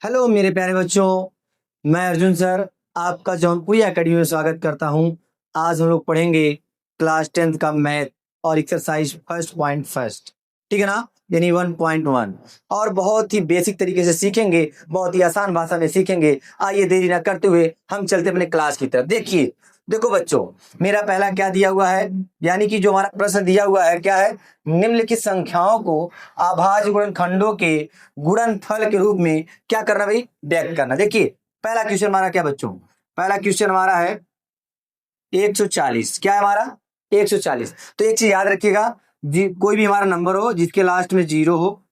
Hello मेरे प्यारे बच्चों, मैं अर्जुन सर आपका जौनपुरी एकेडमी में स्वागत करता हूं। आज हम लोग पढ़ेंगे क्लास 10th का मैथ और एक्सरसाइज फर्स्ट पॉइंट फर्स्ट, ठीक है ना, यानी 1.1। और बहुत ही बेसिक तरीके से सीखेंगे, बहुत ही आसान भाषा में सीखेंगे। आइए देरी ना करते हुए हम चलते अपने क्लास की तरफ। देखिए, देखो बच्चों, मेरा पहला क्या दिया हुआ है, यानी कि जो हमारा प्रश्न दिया हुआ है क्या है, निम्नलिखित संख्याओं को अभाज्य गुणनखंडों के गुणनफल के रूप में क्या करना भाई, व्यक्त करना। देखिए पहला क्वेश्चन हमारा क्या बच्चों, पहला क्वेश्चन हमारा है 140। क्या है हमारा 140। तो एक चीज याद रखिएगा जी, कोई भी हमारा नंबर हो जिसके लास्ट में 0 हो,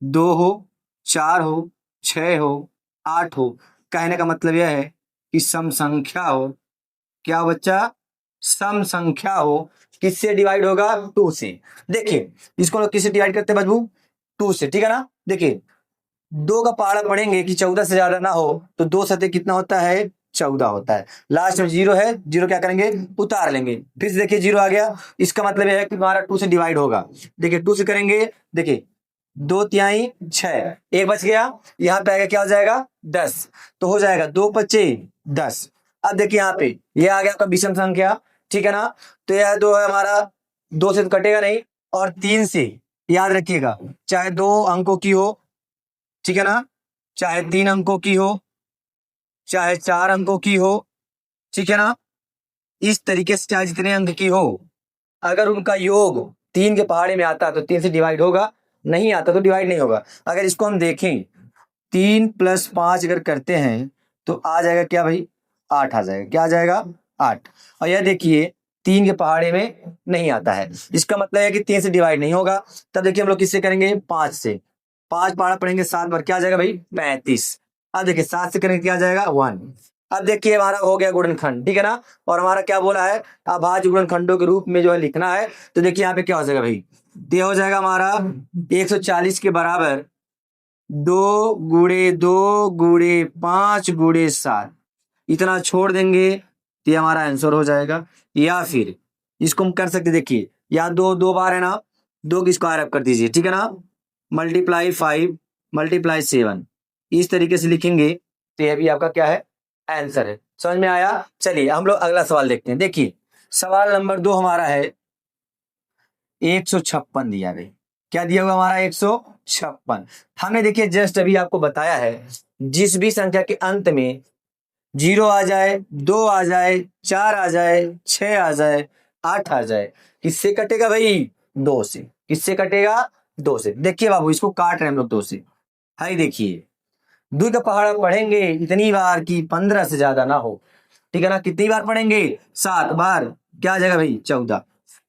2 हो, 4 हो, 6 हो, 8 हो, कहने का मतलब यह है कि सम संख्या हो। क्या हो बच्चा, सम संख्या हो। किससे डिवाइड होगा, 2 से। देखिए इसको लोग किससे डिवाइड करते हैं बच्चों, 2 से, ठीक है ना। देखिए 2 का पहाड़ा पढ़ेंगे कि 14 से ज्यादा ना हो, तो 2 सतह कितना होता है, 14 होता है। लास्ट में 0 है, 0 क्या करेंगे, उतार लेंगे। फिर से देखिए 0 आ गया, इसका मतलब यह है कि हमारा 2 से डिवाइड होगा। देखिए 2 से करेंगे, देखिए 2 तिहाई 6, एक बच गया, यहाँ पे आएगा क्या हो जाएगा 10, तो हो जाएगा 2 पच्चे 10। अब देखिए यहाँ पे ये आ गया आपका विषम संख्या, ठीक है ना। तो यह 2 है हमारा, 2 से तो कटेगा नहीं, और 3 से याद रखिएगा, चाहे 2 अंकों की हो, ठीक है ना, चाहे 3 अंकों की हो, चाहे 4 अंकों की हो, ठीक है ना, इस तरीके से चाहे जितने अंक की हो, अगर उनका योग 3 के पहाड़े में आता है तो 3 से डिवाइड होगा, नहीं आता तो डिवाइड नहीं होगा। अगर इसको हम देखें, 3 + 5 अगर करते हैं तो आ जाएगा क्या भाई, 8 आ जाएगा। क्या आ जाएगा, 8। और यह देखिए 3 के पहाड़े में नहीं आता है, इसका मतलब है कि 3 से डिवाइड नहीं होगा। तब देखिए हम लोग किससे करेंगे, 5 से। 5 पहाड़ा पढ़ेंगे 7 बार, क्या आ जाएगा भाई, 35। अब देखिए 7 से करेंगे, क्या आ जाएगा, 1। अब देखिए हमारा हो गया गुणनखंड, ठीक है ना। और हमारा क्या बोला है, अभाज्य गुणनखंडों के रूप में जो है लिखना है। तो देखिए यहाँ पे क्या हो जाएगा भाई, ये हो जाएगा हमारा 140 के बराबर 2 गुणे 2 गुणे 5 गुणे 7, इतना छोड़ देंगे तो ये हमारा आंसर हो जाएगा। या फिर इसको हम कर सकते, देखिए यहाँ 2 2 बार है ना, 2 की स्क्वायर अप कर दीजिए, ठीक है ना, × 5 × 7, इस तरीके से लिखेंगे तो ये भी आपका क्या है, आंसर है। समझ में आया। चलिए हम लोग अगला सवाल देखते हैं। देखिए सवाल नंबर 2 हमारा है 156 दिया गया। क्या दिया हुआ हमारा, 156। हमने देखिए जस्ट अभी आपको बताया है, जिस भी संख्या के अंत में 0 आ जाए, 2 आ जाए, 4 आ जाए, 6 आ जाए, 8 आ जाए, किससे कटेगा भाई, 2 से। किससे कटेगा, 2 से। देखिए बाबू इसको काट रहे हैं हम लोग 2 से। हाई देखिए, 2 का पहाड़ा पढ़ेंगे इतनी बार कि 15 से ज्यादा ना हो, ठीक है ना। कितनी बार पढ़ेंगे, 7 बार। क्या आ जाएगा भाई, 14।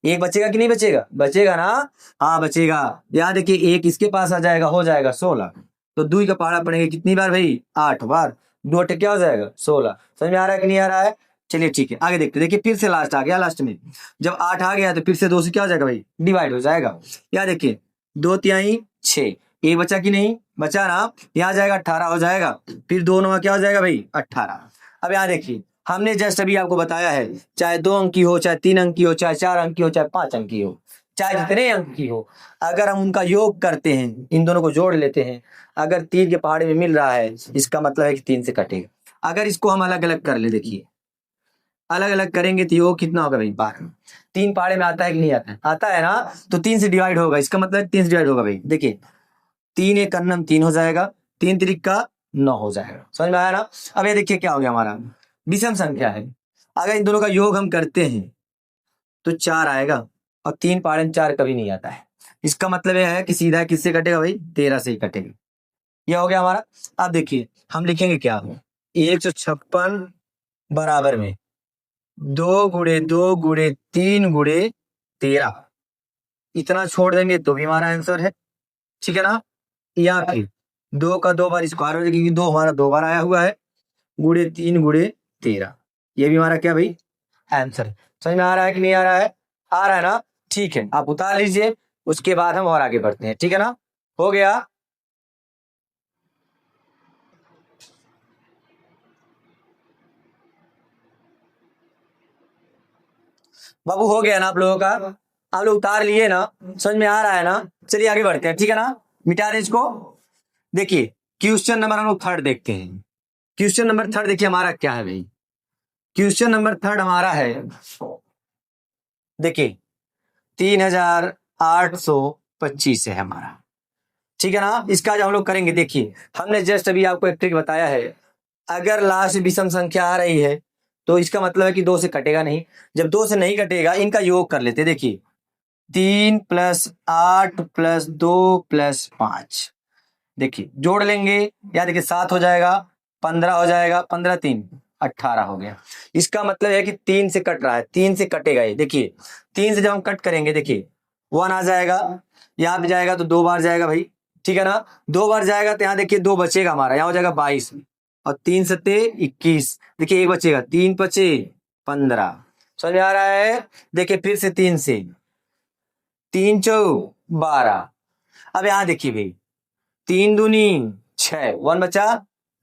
एक बचेगा कि नहीं बचेगा, बचेगा ना, हाँ बचेगा। यहाँ देखिए एक इसके पास आ जाएगा, हो जाएगा 16। तो 2 का पहाड़ा पढ़ेंगे कितनी बार भाई, 8 बार। 2 अट्ठे क्या हो जाएगा, 16। समझ में आ रहा है कि नहीं आ रहा है। चलिए ठीक है आगे देखते। देखिए फिर से लास्ट आ गया, लास्ट में जब 8 आ गया तो फिर से 2 से क्या हो जाएगा भाई, डिवाइड हो जाएगा। यहाँ देखिए 2 तिहाई 6, एक बचा कि नहीं, बचा ना, यहाँ जाएगा 18 हो जाएगा। फिर दोनों में क्या हो जाएगा भाई, 18। अब यहाँ देखिए हमने जस्ट अभी आपको बताया है, चाहे 2 अंक की हो, चाहे 3 अंक की हो, चाहे 4 अंक की हो, चाहे 5 अंक की हो, चाहे जितने अंक की हो, अगर हम उनका योग करते हैं, इन दोनों को जोड़ लेते हैं, अगर 3 के पहाड़े में मिल रहा है, इसका मतलब है कि 3 से कटेगा। अगर इसको हम अलग अलग कर ले, देखिए अलग अलग करेंगे तो योग कितना होगा भाई, 12। 3 पहाड़े में आता है कि नहीं आता है, आता है ना, तो 3 से डिवाइड होगा, इसका मतलब 3 से डिवाइड होगा भाई। देखिए 3 एक अन्नम 3 हो जाएगा, 3 त्रिक का 9 हो जाएगा। समझ में आया ना। अब ये देखिए क्या हो गया हमारा, विषम संख्या है, अगर इन दोनों का योग हम करते हैं तो 4 आएगा, और 3 पहाड़े में 4 कभी नहीं आता है, इसका मतलब यह है कि सीधा किससे कटेगा भाई, 13 से ही कटेगा। यह हो गया हमारा। अब देखिए हम लिखेंगे क्या, 156 बराबर में 2 गुणे 2 गुणे 3 गुणे 13, इतना छोड़ देंगे तो भी हमारा आंसर है, ठीक है ना। या फिर 2 का 2 बार स्क्वायर हो जाएगा, क्योंकि 2 हमारा 2 बार आया हुआ है, गुणे 3 गुणे 13, ये भी हमारा क्या भाई, आंसर है। समझ में आ रहा है कि नहीं आ रहा है, आ रहा है ना। ठीक है आप उतार लीजिए, उसके बाद हम और आगे बढ़ते हैं, ठीक है ना। हो गया, बाबू हो गया ना आप लोगों का, आप लोग उतार लिए ना, समझ में आ रहा है ना। चलिए आगे बढ़ते हैं, ठीक है ना, मिटा दें इसको। देखिए क्वेश्चन नंबर हम लोग थर्ड देखते हैं। क्वेश्चन नंबर थर्ड देखिए हमारा क्या है भाई। क्वेश्चन नंबर थर्ड हमारा है, देखिए 3825 है हमारा, ठीक है ना। इसका जो हम लोग करेंगे, देखिए हमने जस्ट अभी आपको एक ट्रिक बताया है, अगर लास्ट विषम संख्या आ रही है तो इसका मतलब है कि 2 से कटेगा नहीं। जब 2 से नहीं कटेगा, इनका योग कर लेते। देखिए 3 + 8 + 2 + 5, देखिए जोड़ लेंगे, या देखिए 7 हो जाएगा, 15 हो जाएगा, 15 3 18 हो गया। इसका मतलब है कि 3 से कट रहा है, 3 से कटेगा ये। देखिए 3 से जब हम कट करेंगे, देखिए 1 आ जाएगा, यहाँ पे जाएगा तो 2 बार जाएगा भाई, ठीक है ना। 2 बार जाएगा तो यहाँ देखिए 2 बचेगा हमारा, यहाँ हो जाएगा 22 और 3 सत्ते 21, देखिए 1 बचेगा, 3 पचे 15। समझ में आ रहा है। देखिए फिर से 3 से, 3 चौ 12। अब यहाँ देखिए भाई, 3 दूनी 6, 1 बचा,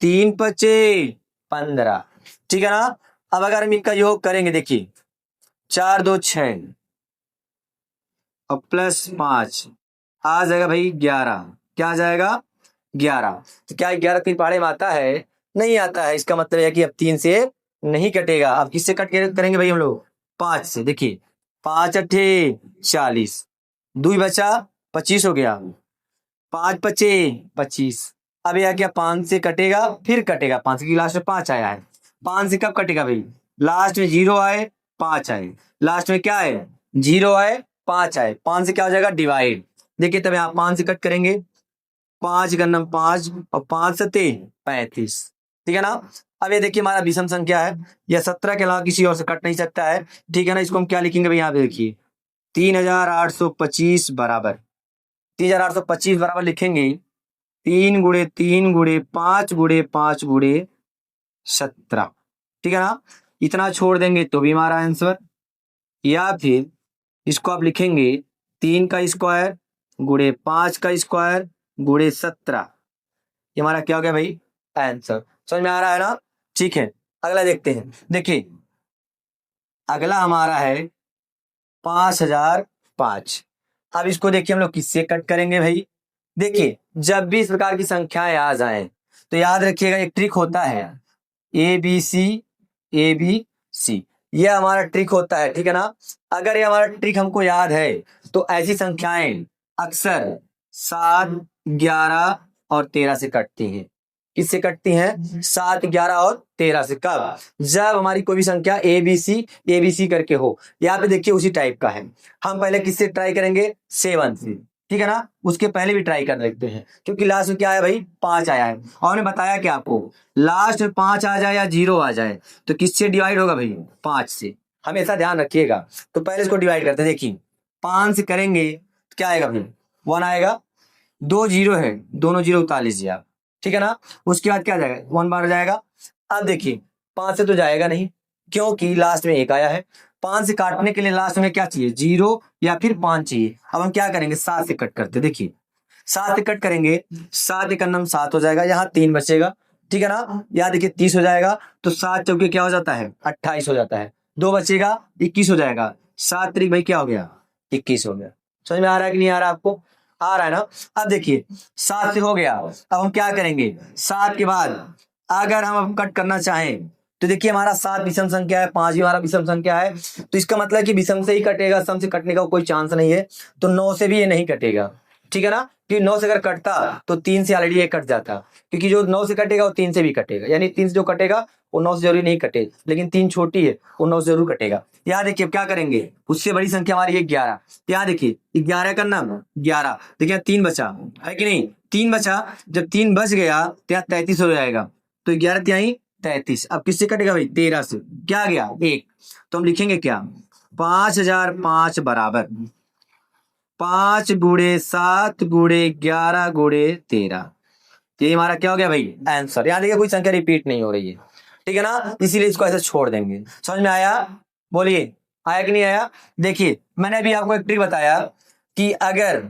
3 पचे 15, ठीक है ना। अब अगर हम इनका योग करेंगे, देखिए 4 2 6 और +5 आ जाएगा भाई 11। क्या आ जाएगा? 11। तो क्या 11 3 पहाड़े में आता है? नहीं आता है। इसका मतलब है कि अब 3 से नहीं कटेगा। अब किससे कट करेंगे भाई हम लोग? 5 से। देखिए 5 अट्ठे 40, 2 बचा 25 हो गया, 5 पचे 25। अब यह क्या 5 से कटेगा, फिर कटेगा 5 की लास्ट में 5 आया है। 5 से कब कटेगा भाई? लास्ट में 0 आए 5 आए, लास्ट में क्या है? 0 आए 5 आए, 5 से क्या हो जाएगा? डिवाइड। देखिए तब यहाँ 5 से कट करेंगे, 5 गन्नम 5 और 5 सत्ते 35, ठीक है ना। अब ये देखिए हमारा विषम संख्या है, यह 17 के अलावा किसी और से कट नहीं सकता है, ठीक है ना। इसको हम क्या लिखेंगे भाई? यहाँ पे देखिए 3825 बराबर 3825 बराबर लिखेंगे 3 गुणे 3 गुणे 5 गुणे 5 गुणे 17, ठीक है ना। इतना छोड़ देंगे तो भी हमारा आंसर, या फिर इसको आप लिखेंगे 3 का स्क्वायर गुणे 5 का स्क्वायर गुणे 17। ये हमारा क्या हो गया भाई? आंसर। समझ में आ रहा है ना? ठीक है, अगला देखते हैं। देखिए अगला हमारा है 5005। अब इसको देखिए हम लोग किससे कट करेंगे भाई? देखिए जब भी इस प्रकार की संख्याएं आ जाएं तो याद रखिएगा एक ट्रिक होता है, ABC, यह हमारा ट्रिक होता है, ठीक है ना। अगर ये हमारा ट्रिक हमको याद है तो ऐसी संख्याएं अक्सर 7 11 और 13 से कटती हैं। किससे कटती हैं? 7 11 और 13 से। कब? जब हमारी कोई भी संख्या ABC करके हो। यहाँ पे देखिए उसी टाइप का है। हम पहले किससे ट्राई करेंगे? 7 से, ठीक है ना। उसके पहले भी ट्राई कर देखते हैं, क्योंकि लास्ट में क्या आया भाई? 5 आया है। और मैंने बताया कि आपको लास्ट में 5 आ जाए या 0 आ जाए तो किससे डिवाइड होगा भाई? 5 से। हमेशा ध्यान रखिएगा। तो पहले इसको डिवाइड करते हैं। देखिए 5 से करेंगे तो क्या आएगा भाई? 1 आएगा, 2 0 है, दोनों 0 उतार लीजिए आप, ठीक है ना। उसके बाद क्या जाएगा? 1 बार जाएगा। अब देखिए 5 से तो जाएगा नहीं, क्योंकि लास्ट में 1 आया है। 5 से काटने के लिए लास्ट में क्या चाहिए? 0 या फिर 5 चाहिए। अब हम क्या करेंगे? 7 से कट करते। देखिए 7 से कट करेंगे, 7 एक अन्नम 7 हो जाएगा, यहाँ 3 बचेगा, ठीक है ना। यहाँ देखिए 30 हो जाएगा, तो 7 चौके क्या हो जाता है? 28 हो जाता है। 2 बचेगा, 21 हो जाएगा। 7 तरीक भाई क्या हो गया? 21 हो गया। समझ में आ रहा है कि नहीं आ रहा आपको? आ रहा है ना। अब देखिए 7 से हो गया। अब हम क्या करेंगे? 7 के बाद अगर हम अब कट करना चाहें तो देखिए हमारा 7 विषम संख्या है, 5 भी हमारा विषम संख्या है, तो इसका मतलब कि विषम से ही कटेगा, सम से कटने का कोई चांस नहीं है। तो 9 से भी ये नहीं कटेगा, ठीक है ना। क्योंकि 9 से अगर कटता तो 3 से ऑलरेडी ये कट जाता, क्योंकि जो 9 से कटेगा वो 3 से भी कटेगा, यानी 3 से जो कटेगा वो 9 से जरूरी नहीं कटे, लेकिन 3 छोटी है वो 9 से जरूर कटेगा। यहाँ देखिए क्या करेंगे? उससे बड़ी संख्या हमारी है 11। यहाँ देखिए 11 का नाम 11, देखिए 3 बचा है कि नहीं? 3 बचा, जब 3 बच गया तो यहाँ 33 हो जाएगा, तो 11 तिहाई 33। अब किससे कटेगा भाई? 13 से। क्या आ गया? 1। तो हम लिखेंगे क्या? 5005 बराबर 5 गुणे 7 गुणे 11 गुणे 13। ये हमारा क्या हो गया भाई? आंसर। यहाँ देखिए कोई संख्या रिपीट नहीं हो रही है, ठीक है ना, इसीलिए इसको ऐसे छोड़ देंगे। समझ में आया? बोलिए आया कि नहीं आया? देखिए मैंने अभी आपको एक ट्रिक बताया कि अगर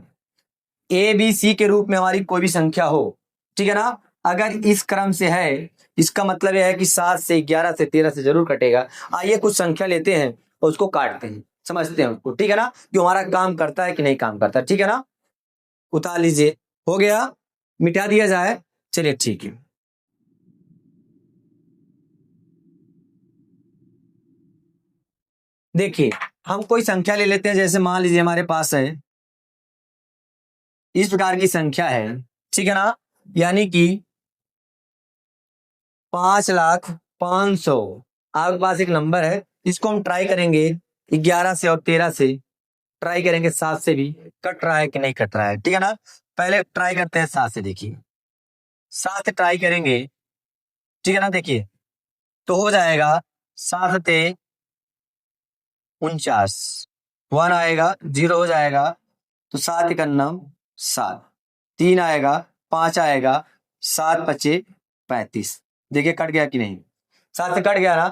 ABC के रूप में हमारी कोई भी संख्या हो, ठीक है ना, अगर इस क्रम से है, इसका मतलब यह है कि 7 से 11 से 13 से जरूर कटेगा। आइए कुछ संख्या लेते हैं और उसको काटते हैं, समझते हैं उसको, ठीक है ना, कि हमारा काम करता है कि नहीं काम करता, ठीक है ना। उतार लीजिए, हो गया, मिटा दिया जाए चलिए ठीक है। देखिए हम कोई संख्या ले लेते हैं, जैसे मान लीजिए हमारे पास है इस प्रकार की संख्या है, ठीक है ना, यानी कि 5,05,100। आपके पास एक नंबर है, इसको हम ट्राई करेंगे 11 से और 13 से, ट्राई करेंगे 7 से भी, कट रहा है कि नहीं कट रहा है, ठीक है ना। पहले ट्राई करते हैं 7 से, देखिए 7 से ट्राई करेंगे, ठीक है ना। देखिए तो हो जाएगा 7 × 49, 1 आएगा, 0 हो जाएगा, तो 7 × 9 = 7, 3 आएगा, 5 आएगा, 7×5 = 35। देखिए कट गया कि नहीं, 7 से कट गया ना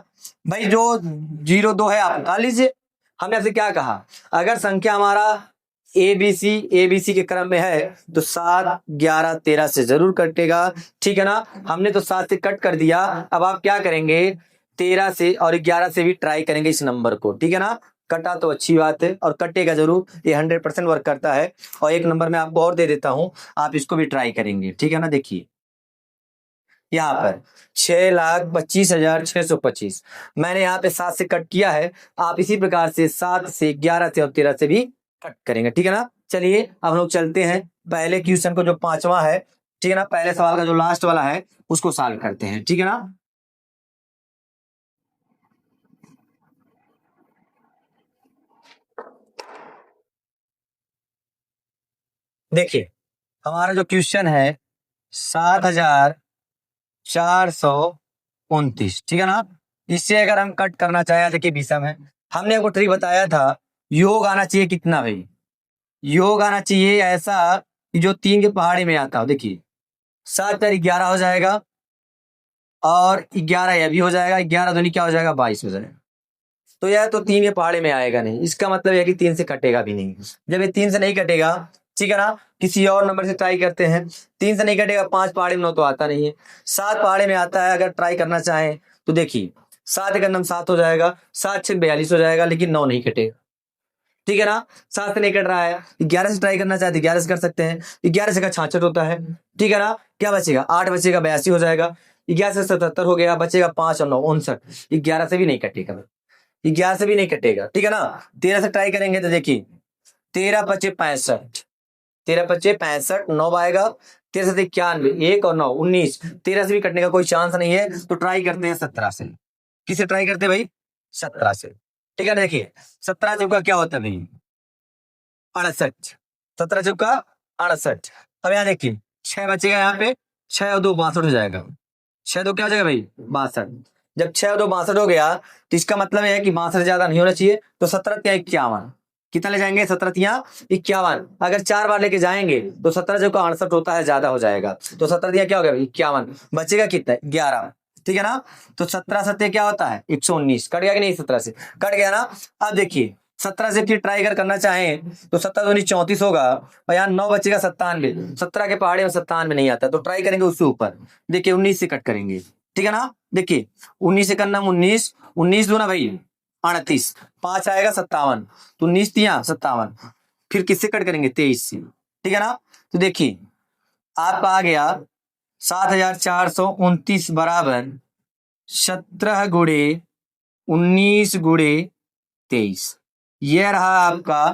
भाई। जो 0 2 है आप निकाल लीजिए। हमने आपसे क्या कहा, अगर संख्या हमारा एबीसी के क्रम में है तो 7 11 13 से जरूर कटेगा, ठीक है ना। हमने तो 7 से कट कर दिया, अब आप क्या करेंगे 13 से और 11 से भी ट्राई करेंगे इस नंबर को, ठीक है ना। कटा तो अच्छी बात है, और कटेगा जरूर, ये 100% वर्क करता है। और एक नंबर मैं आपको और दे देता हूं, आप इसको भी ट्राई करेंगे, ठीक है ना। देखिए यहाँ पर 6,25,625, मैंने यहाँ पे 7 से कट किया है, आप इसी प्रकार से 7 से 11 से और 13 से भी कट करेंगे, ठीक है ना। चलिए अब हम लोग चलते हैं पहले क्वेश्चन को, जो 5वां है, ठीक है ना, पहले सवाल का जो लास्ट वाला है उसको सॉल्व करते हैं, ठीक है ना। देखिए हमारा जो क्वेश्चन है 7,429, ठीक है ना। इससे अगर हम कट करना चाहें, देखिए विषम है, हमने आपको ट्रिक बताया था, योग आना चाहिए कितना भाई, योग आना चाहिए ऐसा कि जो 3 के पहाड़ी में आता हो। देखिए 7 × 11 हो जाएगा, और 11 यह भी हो जाएगा, 11 दूनी क्या हो जाएगा 22 हो जाएगा। तो यह तो 3 के पहाड़े में आएगा नहीं, इसका मतलब यह कि 3 से कटेगा भी नहीं। जब ये 3 से नहीं कटेगा, ठीक है ना, किसी और नंबर से ट्राई करते हैं। 3 से नहीं कटेगा, 5 पहाड़े में 9 तो आता नहीं है, 7 पहाड़े में आता है। अगर ट्राई करना चाहें तो देखिए 7 × 9 = 7 हो जाएगा, 7×6 = 42 हो जाएगा, लेकिन 9 नहीं कटेगा, ठीक है ना। 7 से नहीं कट रहा है, 11 से ट्राई करना चाहते 11 से कर सकते हैं, 11 से का 66 होता है, ठीक है ना। क्या बचेगा 8 बचेगा, 82 हो जाएगा, 11 से 77 हो गया, बचेगा 5 और 9 59, 11 से भी नहीं कटेगा, 11 से भी नहीं कटेगा, ठीक है ना। 13 से ट्राई करेंगे तो देखिए 13×5 = 65, 13×5 = 65, 9 आएगा, 13 से 91, 1 और 9 19, 13 से भी कटने का कोई चांस नहीं है, तो ट्राई करते हैं 17 से। किसे ट्राई करते हैं भाई, 17 से, ठीक है ना। देखिए 17 चौका क्या होता है भाई, 68, 17 चौका 68। अब यहाँ देखिए 6 बचेगा, यहाँ पे 6 और 2 62 हो जाएगा, 6 2 क्या हो जाएगा भाई 62। जब 6 और 2 62 हो गया, तो इसका मतलब है कि 62 से ज्यादा नहीं होना चाहिए, तो 17×3 = 51, कितना ले जाएंगे 17×3 = 51। अगर 4 बार लेके जाएंगे तो 17 चौका 68 होता है, ज्यादा हो जाएगा, तो 17 क्या हो गया 51, बचेगा कितना 11, ठीक है ना। तो 17×7 क्या होता है 119, कट गया कि नहीं, 17 से कट गया ना। अब देखिए 17 से फिर ट्राई करना चाहें तो 17 दूनी 34 होगा, और यहाँ 9 बचेगा 97, 17 के पहाड़े में 97 नहीं आता, तो ट्राई करेंगे उससे ऊपर। देखिए 19 से कट करेंगे, ठीक है ना। देखिए 19 से करना, 19 19 दूना भाई 38, 5 आएगा 57, तो 19×3 = 57, फिर किससे कट करेंगे 23 से, ठीक है ना। तो देखिए आपका आ गया 7,429 बराबर 17×19×23। यह रहा आपका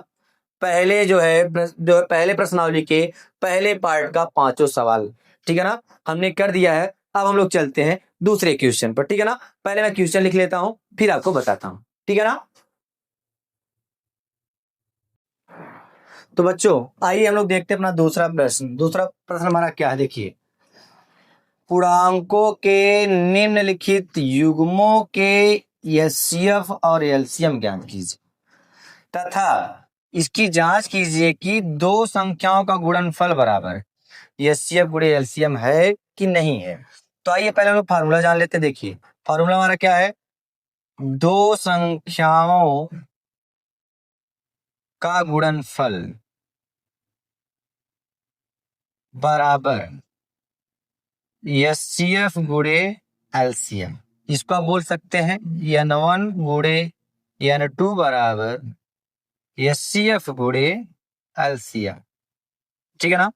पहले जो है जो पहले प्रश्नावली के पहले पार्ट का 5वां सवाल, ठीक है ना, हमने कर दिया है। अब हम लोग चलते हैं दूसरे क्वेश्चन पर, ठीक है ना। पहले मैं क्वेश्चन लिख लेता हूं, फिर आपको बताता हूं, ठीक है ना। तो बच्चों आइए हम लोग देखते हैं अपना दूसरा प्रश्न। दूसरा प्रश्न हमारा क्या है, देखिए पूर्णांकों के निम्नलिखित युग्मों के एचसीएफ और एलसीएम ज्ञात कीजिए, तथा इसकी जांच कीजिए कि दो संख्याओं का गुणनफल बराबर एचसीएफ गुणे एलसीएम है कि नहीं है। तो आइए पहले हम लोग फार्मूला जान लेते हैं। देखिए फार्मूला हमारा क्या है, दो संख्याओं का गुणनफल बराबर एचसीएफ गुणे एलसीएम। इसको आप बोल सकते हैं n1 गुणे n2 बराबर एचसीएफ गुणे एलसीएम, ठीक है ना।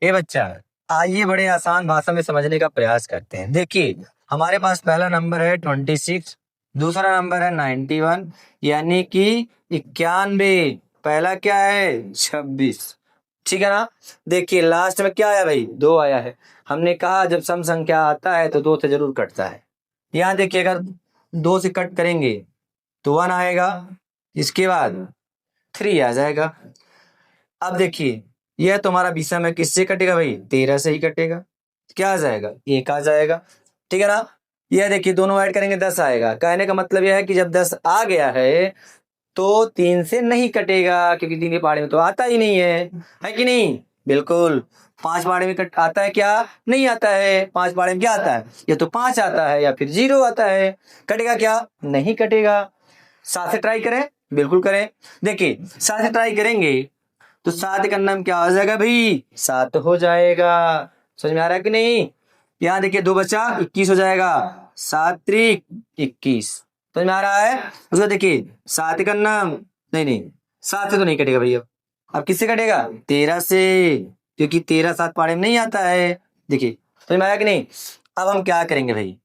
ये बच्चा आइए बड़े आसान भाषा में समझने का प्रयास करते हैं। देखिए हमारे पास पहला नंबर है 26, दूसरा नंबर है 91 यानी कि 91। पहला क्या है 26, ठीक है ना। देखिए लास्ट में क्या आया भाई 2 आया है। हमने कहा जब सम संख्या आता है तो 2 से जरूर कटता है। यहाँ देखिए अगर 2 से कट करेंगे तो 1 आएगा, इसके बाद 3 आ जाएगा। अब देखिए यह तुम्हारा विषम है, किससे कटेगा भाई 13 से ही कटेगा। क्या आ जाएगा 1 आ जाएगा, ठीक है ना। यह देखिए दोनों ऐड करेंगे 10 आएगा। कहने का मतलब यह है कि जब 10 आ गया है तो 3 से नहीं कटेगा, क्योंकि 3 के पहाड़े में तो आता ही नहीं है कि नहीं। बिल्कुल 5 पहाड़े में कट आता है क्या, नहीं आता है। 5 पहाड़े में क्या आता है, या तो 5 आता है या फिर 0 आता है। कटेगा क्या, नहीं कटेगा। 7 से ट्राई करें, बिल्कुल करें। देखिए 7 से ट्राई करेंगे तो 7 का नाम क्या हो जाएगा भाई 7 हो जाएगा। समझ में आ रहा है कि नहीं। यहाँ देखिए 2 बचा 21 हो जाएगा, 7 त्रिक 21। समझ में आ रहा है। उसको देखिए 7 का नाम नहीं 7 से तो नहीं कटेगा भैया। अब किससे कटेगा 13 से, क्योंकि 13 7 पहाड़े में नहीं आता है। देखिए समझ में आया कि नहीं। अब हम क्या करेंगे भाई,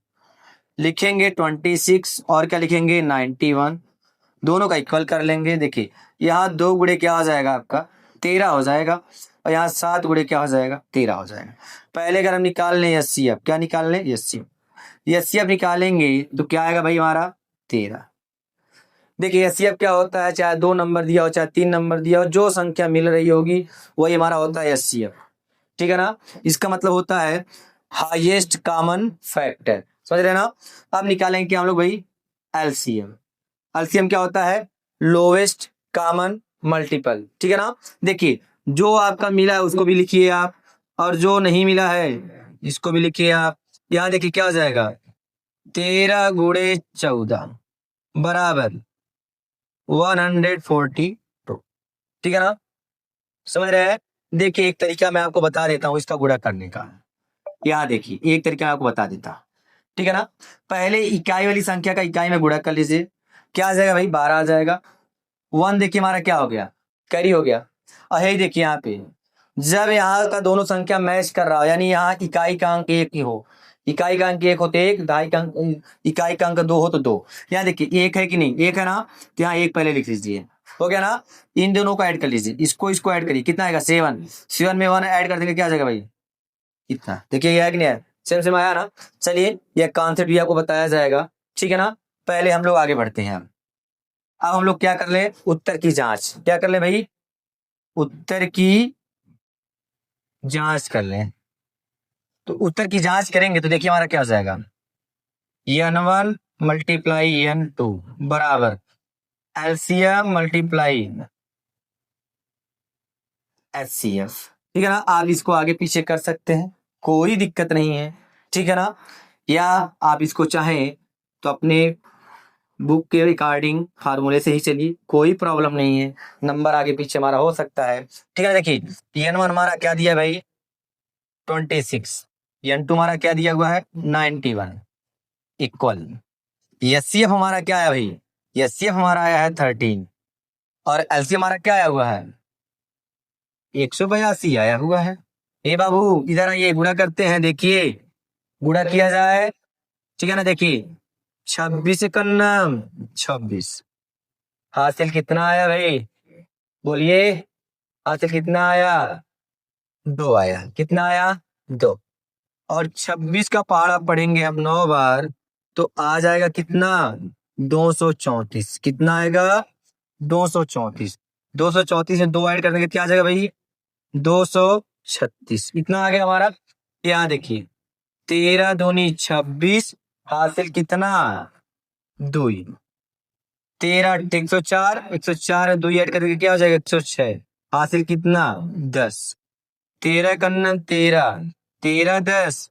लिखेंगे 26 और क्या लिखेंगे 91, दोनों का इक्वल कर लेंगे। देखिए यहाँ 2 गुणे क्या हो जाएगा आपका 13 हो जाएगा, और यहाँ 7 गुणे क्या हो जाएगा 13 हो जाएगा। पहले अगर हम निकाल लें एचसीएफ, क्या निकाल लें एचसीएफ निकालेंगे तो क्या आएगा भाई हमारा 13। देखिए एचसीएफ क्या होता है, चाहे 2 नंबर दिया हो चाहे 3 नंबर दिया हो, जो संख्या मिल रही होगी वही हमारा होता है एचसीएफ, ठीक है ना। इसका मतलब होता है हाईएस्ट कॉमन फैक्टर, समझ रहे हैं ना। अब निकालेंगे क्या हम लोग भाई एलसीएम। एलसीएम क्या होता है लोवेस्ट कॉमन मल्टीपल, ठीक है ना। देखिए जो आपका मिला है उसको भी लिखिए आप, और जो नहीं मिला है इसको भी लिखिए आप। यहाँ देखिए क्या हो जाएगा 13 गुणे 14 बराबर 142, ठीक है ना। समझ रहे हैं। देखिए एक तरीका मैं आपको बता देता हूँ इसका गुणा करने का। यहाँ देखिए एक तरीका मैं आपको बता देता हूँ, ठीक है ना। पहले इकाई वाली संख्या का इकाई में गुणा कर लीजिए, क्या आ जाएगा भाई 12 आ जाएगा। 1 देखिए हमारा क्या हो गया कैरी हो गया। अहे देखिए यहाँ पे जब यहाँ का दोनों संख्या मैच कर रहा हो, यानी यहाँ इकाई का अंक 1 ही हो, इकाई का अंक 1 हो तो 1, दहाई का अंक इकाई का अंक 2 हो तो 2। यहाँ देखिए 1 है कि नहीं, 1 है ना, तो यहाँ 1 पहले लिख लीजिए, हो गया ना। इन दोनों को ऐड कर लीजिए, इसको ऐड करिए, कितना आएगा 7, 7 में 1 ऐड कर देंगे क्या आ जाएगा भाई इतना। देखिए ये है कि नहीं है, सेम आया ना। चलिए यह कॉन्सेप्ट भी आपको बताया जाएगा, ठीक है ना। पहले हम लोग आगे बढ़ते हैं। अब हम लोग क्या कर ले उत्तर की जांच, क्या कर ले भाई उत्तर की जांच कर लें। तो उत्तर की जांच करेंगे तो देखिए हमारा क्या हो जाएगा n1 मल्टीप्लाई n2 बराबर एलसीएम मल्टीप्लाई एचसीएफ, ठीक है ना। आप इसको आगे पीछे कर सकते हैं, कोई दिक्कत नहीं है, ठीक है ना। या आप इसको चाहें तो अपने बुक के रिकॉर्डिंग फार्मूले से ही चलिए, कोई प्रॉब्लम नहीं है, नंबर आगे पीछे हमारा हो सकता है, ठीक है। देखिए n1 हमारा क्या दिया भाई 26, n2 हमारा क्या दिया हुआ है 91 इक्वल एचसीएफ हमारा क्या आया भाई एचसीएफ हमारा आया है 13, और एलसीएम हमारा क्या आया हुआ है 182 आया हुआ है। ए बाबू इधर आइए गुणा करते हैं। देखिए गुणा किया जाए, ठीक है ना। देखिए 26 का नाम 26, हासिल कितना आया भाई बोलिए, हासिल कितना आया 2 आया, कितना आया 2। और 26 का पहाड़ा पढ़ेंगे हम 9 बार तो आ जाएगा कितना 234, कितना आएगा 234। 234 में 2 ऐड कर देंगे क्या आ जाएगा भाई 236, इतना आ गया हमारा। यहाँ देखिए 13 दूनी 26, हासिल कितना 2, 13 104, 104 2 ऐड करके क्या हो जाएगा 106, हासिल कितना 10, 13 कन्ना 13, 13 10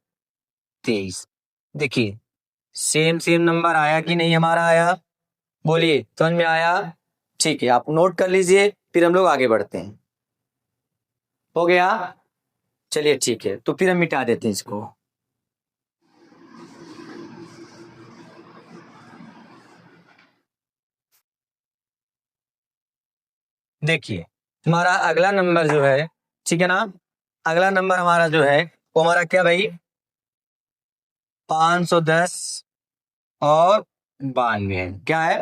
23। देखिए सेम नंबर आया कि नहीं हमारा आया बोलिए, समझ में आया। ठीक है आप नोट कर लीजिए, फिर हम लोग आगे बढ़ते हैं। हो गया, चलिए ठीक है तो फिर हम मिटा देते हैं इसको। देखिए हमारा अगला नंबर जो है, ठीक है ना, अगला नंबर हमारा जो है वो हमारा क्या भाई 510 और 92 है। क्या है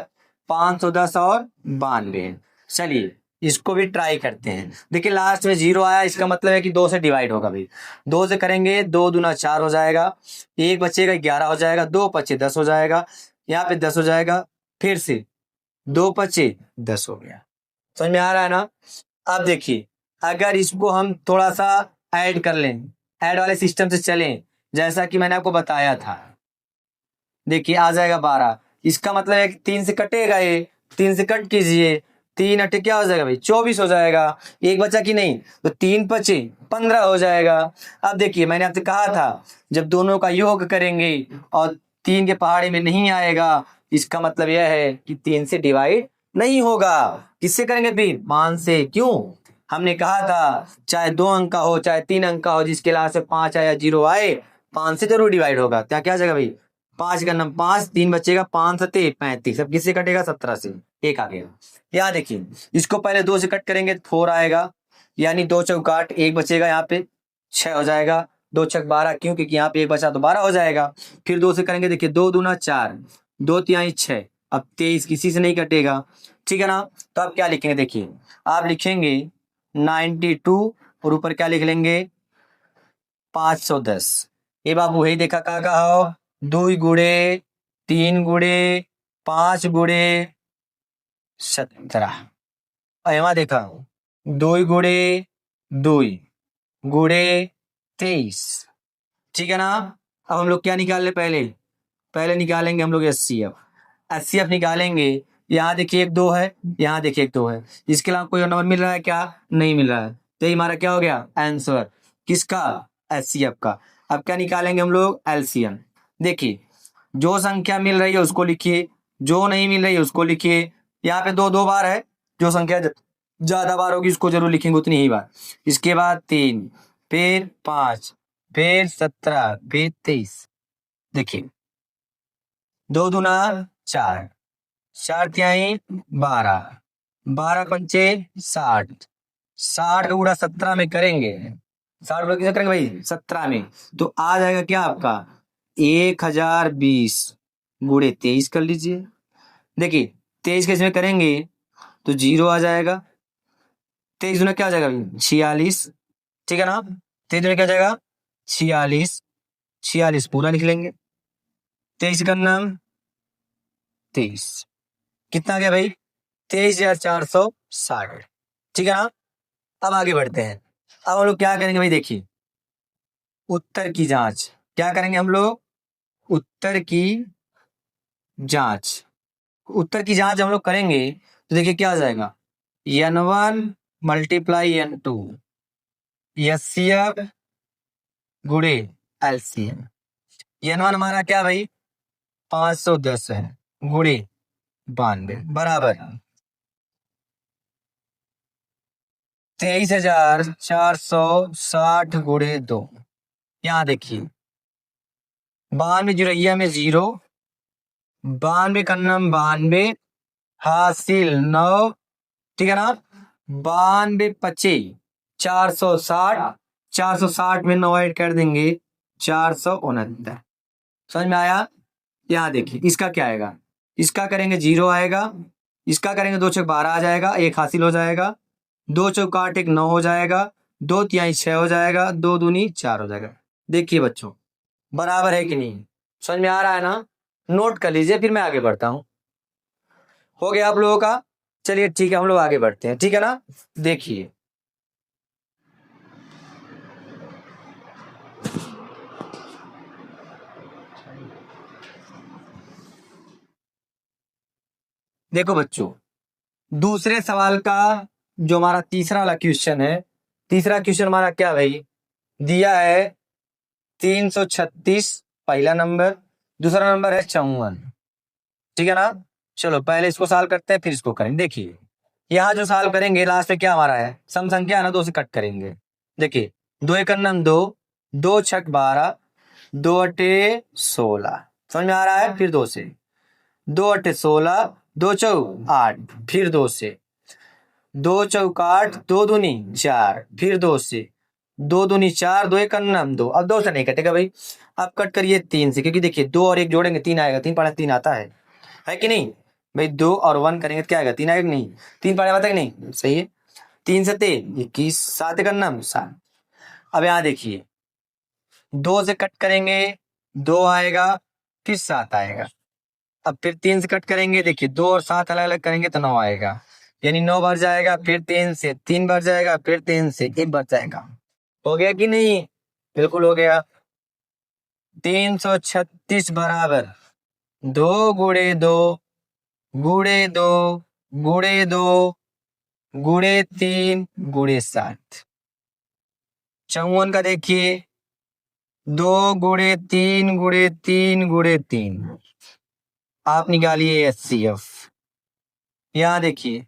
510 और 92 है। चलिए इसको भी ट्राई करते हैं। देखिए लास्ट में 0 आया, इसका मतलब है कि 2 से डिवाइड होगा भाई। 2 से करेंगे 2 दूना 4 हो जाएगा, एक बचेगा 11 हो जाएगा, 2 पचे 10 हो जाएगा, यहाँ पे 10 हो जाएगा, फिर से 2 पचे 10 हो गया। समझ में आ रहा है ना। अब देखिए अगर इसको हम थोड़ा सा ऐड कर लें, ऐड वाले सिस्टम से चलें जैसा कि मैंने आपको बताया था। देखिए आ जाएगा 12, इसका मतलब है कि 3 से कटेगा, ये 3 से कट कीजिए, 3 अटे क्या हो जाएगा भाई 24 हो जाएगा, एक बचा कि नहीं, तो 3 पचे 15 हो जाएगा। अब देखिए मैंने आपसे कहा था जब दोनों का योग करेंगे और 3 के पहाड़े में नहीं आएगा, इसका मतलब यह है कि 3 से डिवाइड नहीं होगा। किससे करेंगे फिर 5 से। क्यों, हमने कहा था चाहे 2 अंक का हो चाहे 3 अंक का हो, जिसके लास्ट में 5 आया 0 आए 5 से जरूर डिवाइड होगा। क्या क्या जाएगा भाई 5 का नंबर 5, 3 बचेगा 5 सते 35, अब किससे कटेगा 17 से, एक आ गया। यहाँ देखिए इसको पहले 2 से कट करेंगे 4 आएगा, यानी 2 चौकाट, एक बचेगा यहाँ पे 6 हो जाएगा, 2 छक 12, क्यों क्योंकि यहाँ पे एक बचा तो 12 हो जाएगा। फिर 2 से करेंगे, देखिए 2 दूना 4, 2 तिहाई 6, अब 23 किसी से नहीं कटेगा, ठीक है ना। तो आप क्या लिखेंगे, देखिए आप लिखेंगे 92 और ऊपर क्या लिख लेंगे 510। ये बाबू वही देखा कहा हो 2 गुड़े 3 गुड़े 5 गुड़े 17, यहाँ देखा 2 गुड़े 2 गुड़े 23, ठीक है ना। अब हम लोग क्या निकाल ले, पहले निकालेंगे हम लोग एचसीएफ निकालेंगे। यहाँ देखिए एक 2 है, यहाँ देखिए एक 2 है, इसके अलावा कोई और नंबर मिल रहा है क्या, नहीं मिल रहा है, तो ये हमारा क्या हो गया आंसर किसका एचसीएफ का। अब क्या निकालेंगे हम लोग एलसीएम। देखिए जो संख्या मिल रही है उसको लिखिए, जो नहीं मिल रही है उसको लिखिए। यहाँ पे 2 2 बार है, जो संख्या ज्यादा बार होगी उसको जरूर लिखेंगे उतनी ही बार। इसके बाद 3, फिर 5, फिर 17, फिर 23। देखिए 2 दूना 4, 4 तिहाई 12, 12 पंचे 60, 60 का गुणा 17 में करेंगे, 60 गुणा किसे करेंगे भाई 17 में, तो आ जाएगा क्या आपका 1020 गुणे 23 कर लीजिए। देखिए 23 के इसमें करेंगे तो 0 आ जाएगा, 23 गुना क्या आ जाएगा भाई 46, ठीक है ना। 23 गुना क्या आ जाएगा 46, 46 पूरा लिख लेंगे, 23 का नाम 23, कितना आ गया भाई 23,460, ठीक है ना। अब आगे बढ़ते हैं। अब हम लोग क्या करेंगे भाई, देखिए उत्तर की जांच क्या करेंगे हम लोग, उत्तर की जांच, उत्तर की जांच हम लोग करेंगे तो देखिए क्या आ जाएगा n1 मल्टीप्लाई n2 एचसीएफ गुणे एलसीएम। n1 हमारा क्या भाई 510 है गुणे 92 बराबर 23,460 गुणे 2। यहाँ देखिए 92 जुरैया में 0, 92 का नाम 92 हासिल 9, ठीक है ना। 92 पचे 460, 460 में 9 ऐड कर देंगे 469, समझ में आया। यहाँ देखिए इसका क्या आएगा, इसका करेंगे 0 आएगा, इसका करेंगे 2 छक 12 आ जाएगा, 1 हासिल हो जाएगा, 2 चौक 8 1 9 हो जाएगा, 2 तिहाई 6 हो जाएगा, 2 दूनी 4 हो जाएगा। देखिए बच्चों बराबर है कि नहीं, समझ में आ रहा है ना। नोट कर लीजिए फिर मैं आगे बढ़ता हूं। हो गया आप लोगों का, चलिए ठीक है हम लोग आगे बढ़ते हैं, ठीक है ना। देखिए देखो बच्चों दूसरे सवाल का जो हमारा तीसरा वाला क्वेश्चन है, तीसरा क्वेश्चन हमारा क्या भाई दिया है 336 पहला नंबर, दूसरा नंबर है 54, ठीक है ना। चलो पहले इसको सॉल्व करते हैं फिर इसको करेंगे। देखिए यहाँ जो सॉल्व करेंगे लास्ट में क्या हमारा है सम संख्या है ना, 2 से कट करेंगे। देखिए 2 एक नम 2, 2 छक 12, 2 अटे 16, समझ में आ रहा है। फिर 2 से 2 अटे 16, 2 चौ 8, फिर 2 से 2 चौक 8, 2 दूनी 4, फिर 2 से 2 दूनी 4, 2 एक अन्नम 2। अब 2 से नहीं कटेगा भाई, अब कट करिए 3 से, क्योंकि देखिए 2 और 1 जोड़ेंगे 3 आएगा, 3 पाँच 3 आता है कि नहीं भाई। 2 और 1 करेंगे तो क्या आएगा, 3 आएगा कि नहीं, 3 पाँच आता है कि नहीं, सही है। 3 से 3 21, 7 एक अन्नम 7। अब यहाँ देखिए 2 से कट करेंगे 2 आएगा, फिर 7 आएगा। अब फिर 3 से कट करेंगे, देखिए 2 और 7 अलग अलग करेंगे तो 9 आएगा, यानी 9 बार जाएगा, फिर 3 से 3 बार जाएगा, फिर 3 से 1 बार जाएगा। हो गया कि नहीं, बिल्कुल हो गया। 336 बराबर 2 गुणे 2 गुणे 2 गुणे 2 गुणे 3 गुणे 7। 54 का देखिए 2 गुणे 3 गुणे 3 गुणे 3। आप निकालिए HCF। यहाँ देखिए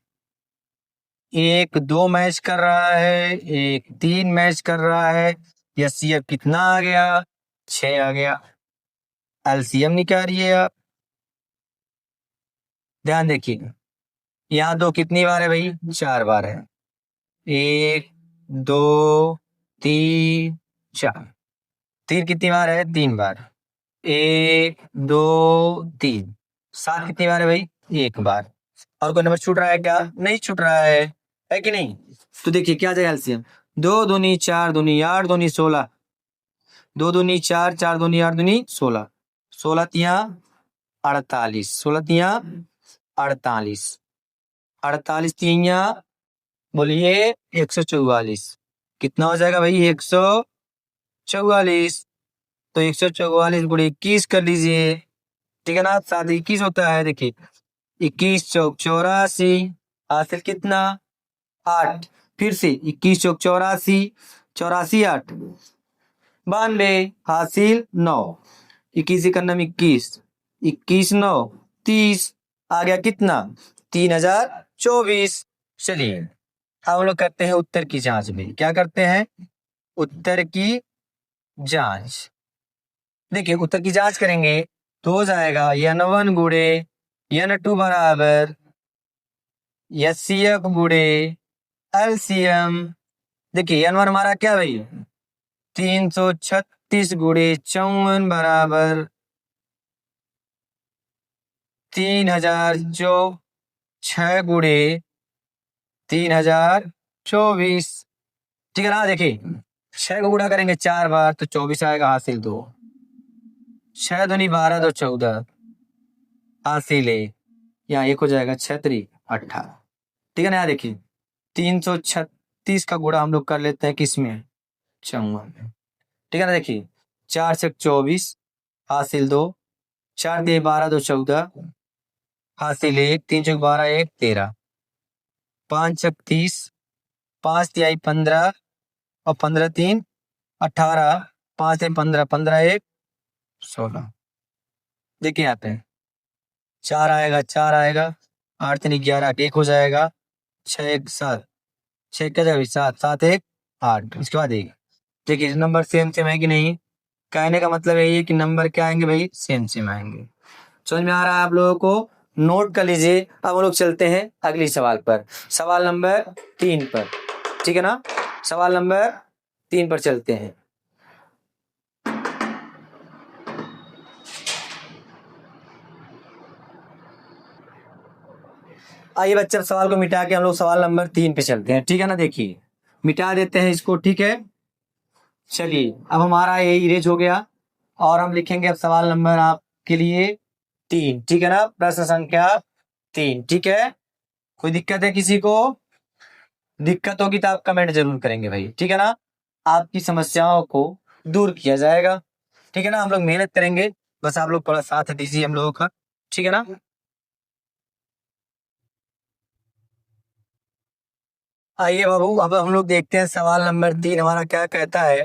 1 2 मैच कर रहा है, 1 3 मैच कर रहा है। HCF कितना आ गया, 6 आ गया। LCM निकालिए आप। ध्यान देखिए यहाँ 2 कितनी बार है भाई, 4 बार है। 1 2 3 4। 3 कितनी बार है, 3 बार। 1 2 3। 7 कितनी बार है भाई, 1 बार। और कोई नंबर छूट रहा है क्या, नहीं छूट रहा है कि नहीं। तो देखिए क्या जाएगा एलसीएम, 2 दूनी 4 दूनी 8 दूनी 16, 2 दूनी 4 4 दूनी 8 दूनी 16, 16 तिया 48, 16 तिया 48, 48 तिया बोलिए 144। कितना हो जाएगा भाई, 144। तो 144 गुणे 21 कर लीजिए, ठीक है ना, 7 21 होता है। देखिए 21 चौक 84, हासिल कितना 8। फिर से 21 चौक 84, 84 8 92, हासिल 9। 21 का नाम 21, 21 9 30, आ गया कितना 3024। चलिए अब हम लोग करते हैं उत्तर की जांच में। क्या करते हैं, उत्तर की जांच। देखिए उत्तर की जांच करेंगे तो हो जाएगा n1 गुणे n2 बराबर HCF गुणे LCM। देखिए n1 हमारा क्या भाई, 336 गुणे 54 बराबर 3000 6 गुणे 3024। ठीक है ना। देखिए 6 को गुणा करेंगे 4 बार तो 24 आएगा, हासिल 2। 6 दूनी 12 तो 14, हासिल 1। यहाँ 1 हो जाएगा 6 3 18। ठीक है ना। यहाँ देखिए 336 का गुणा हम लोग कर लेते हैं किसमें, 54। ठीक है ना। देखिए 4 से 24, हासिल 2, 4 3 12 2 14, हासिल 1, 3 चौक 12 1 13, 5 छक 30, 5 तिहाई 15 और 15 3 18, 5 3 15 15 1 16। देखिए यहाँ पे 4 आएगा 4 आएगा, 8 3 11 1 हो जाएगा, 6 1 7, 6 क्या जाएगा 7 7 1 8। इसके बाद 1। देखिए नंबर सेम सेम है कि नहीं, कहने का मतलब यही है कि नंबर क्या आएंगे भाई, सेम सेम आएंगे। समझ में आ रहा है आप लोगों को, नोट कर लीजिए। अब हम लोग चलते हैं अगली सवाल पर, सवाल नंबर 3 पर। ठीक है ना, सवाल नंबर 3 पर चलते हैं। आइए बच्चे सवाल को मिटा के हम लोग सवाल नंबर 3 पे चलते हैं। ठीक है ना, देखिए मिटा देते हैं इसको। ठीक है, चलिए अब हमारा ये इरेज हो गया और हम लिखेंगे अब सवाल नंबर आपके लिए 3। ठीक है ना, प्रश्न संख्या 3। ठीक है, कोई दिक्कत है किसी को, दिक्कत होगी तो आप कमेंट जरूर करेंगे भाई। ठीक है ना, आपकी समस्याओं को दूर किया जाएगा। ठीक है ना, हम लोग मेहनत करेंगे, बस आप लोग थोड़ा साथ दीजिए हम लोगों का। ठीक है ना। आइए बाबू अब हम लोग देखते हैं सवाल नंबर 3 हमारा क्या कहता है।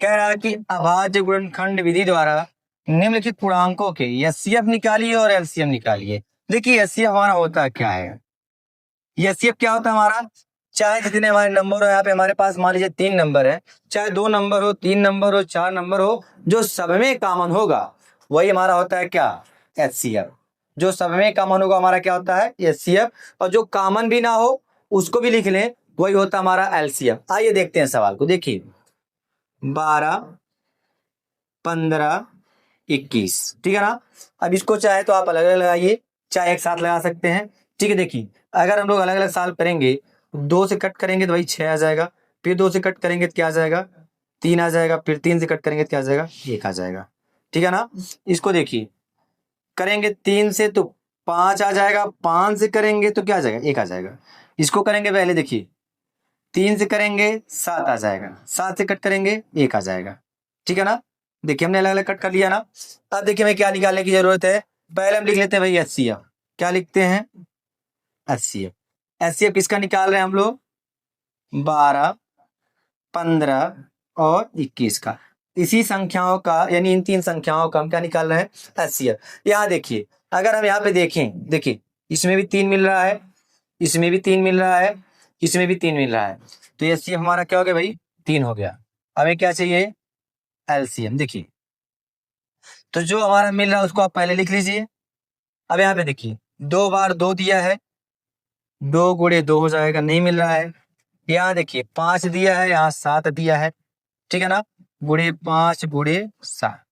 कह रहा है कि अभाज्य गुणनखंड विधि द्वारा निम्नलिखित पूर्णांकों के HCF निकालिए और LCM निकालिए। देखिए HCF हमारा होता क्या है, HCF क्या होता है हमारा, चाहे जितने हमारे नंबर हो, यहाँ पे हमारे पास मान लीजिए 3 नंबर है, चाहे 2 नंबर हो 3 नंबर हो 4 नंबर हो, जो सब में कॉमन होगा वही हमारा होता है क्या, HCF। जो सब में कॉमन होगा हमारा क्या होता है, HCF। और जो कॉमन भी ना हो उसको भी लिख लें, वही होता है हमारा LCM। आइए देखते हैं सवाल को। देखिए 12, 15, 21, ठीक है ना। अब इसको चाहे तो आप अलग अलग लगाइए, चाहे एक साथ लगा सकते हैं, ठीक है। देखिए अगर हम लोग अलग अलग साल करेंगे, 2 से कट करेंगे तो भाई 6 आ जाएगा, फिर 2 से कट करेंगे तो क्या आ जाएगा, 3 आ जाएगा, फिर 3 से कट करेंगे तो क्या आ जाएगा, 1 आ जाएगा, ठीक है ना। इसको देखिए, करेंगे 3 से तो 5 आ जाएगा, 5 से करेंगे तो क्या आ जाएगा, 1 आ जाएगा। इसको करेंगे पहले, देखिए 3 से करेंगे 7 आ जाएगा, 7 से कट करेंगे 1 आ जाएगा, ठीक है ना। देखिए हमने अलग अलग कट कर लिया ना। अब देखिए हमें क्या निकालने की जरूरत है, पहले हम लिख लेते हैं भाई एचसीएफ। क्या लिखते हैं, एचसीएफ। एचसीएफ किसका निकाल रहे हैं हम लोग, 12, 15 और 21 का। इसी संख्याओं का, यानी इन 3 संख्याओं का हम क्या निकाल रहे हैं, एचसीएफ। यहाँ देखिए, अगर हम यहाँ पे देखें, देखिए इसमें भी 3 मिल रहा है, इसमें भी 3 मिल रहा है, इसमें भी 3 मिल रहा है, तो एचसीएफ हमारा क्या हो गया भाई, 3 हो गया। हमें क्या चाहिए, एलसीएम। देखिए तो जो हमारा मिल रहा है उसको आप पहले लिख लीजिए। अब यहाँ पे देखिए 2 बार 2 दिया है, 2 गुणे 2 हो जाएगा, नहीं मिल रहा है। यहाँ देखिए 5 दिया है, यहाँ 7 दिया है, ठीक है ना। गुणे 5 गुणे 7,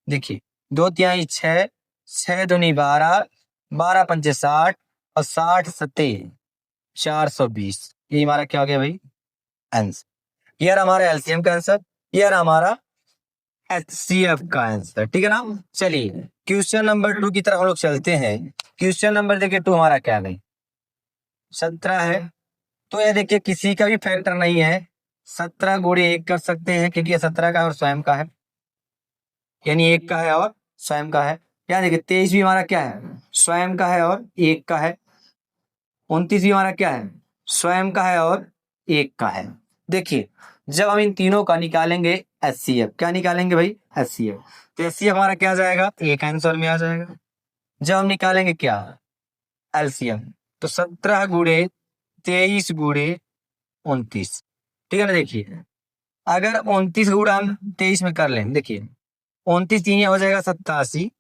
देखिए 2 तिहाई 6, 6 दूनी 12, 12 पंचे 60 और 60 सत्ते 420। ये हमारा क्या हो गया भाई, आंसर। ये रहा हमारा एलसीएम का आंसर, ये रहा हमारा एचसीएफ का आंसर, ठीक है ना। चलिए क्वेश्चन नंबर 2 की तरफ हम लोग चलते हैं। क्वेश्चन नंबर देखिए 2 हमारा क्या है, 17 है। तो ये देखिए किसी का भी फैक्टर नहीं है, 17 गुणे 1 कर सकते हैं, क्योंकि ये 17 का है और स्वयं का है, यानी 1 का है और स्वयं का है। यहाँ देखिए 23 भी हमारा क्या है, स्वयं का है और 1 का है। 29 भी हमारा क्या है, स्वयं का है और 1 का है। देखिए जब हम इन तीनों का निकालेंगे एचसीएफ, क्या निकालेंगे भाई, एचसीएफ, तो एचसीएफ हमारा क्या आ जाएगा, एक आंसर में आ जाएगा। जब हम निकालेंगे क्या, एलसीएम, तो 17 गुणे 23 गुणे 29, ठीक है ना। देखिए अगर 29 गुणा हम 23 में कर लें, देखिए 29 तीन हो जाएगा 87,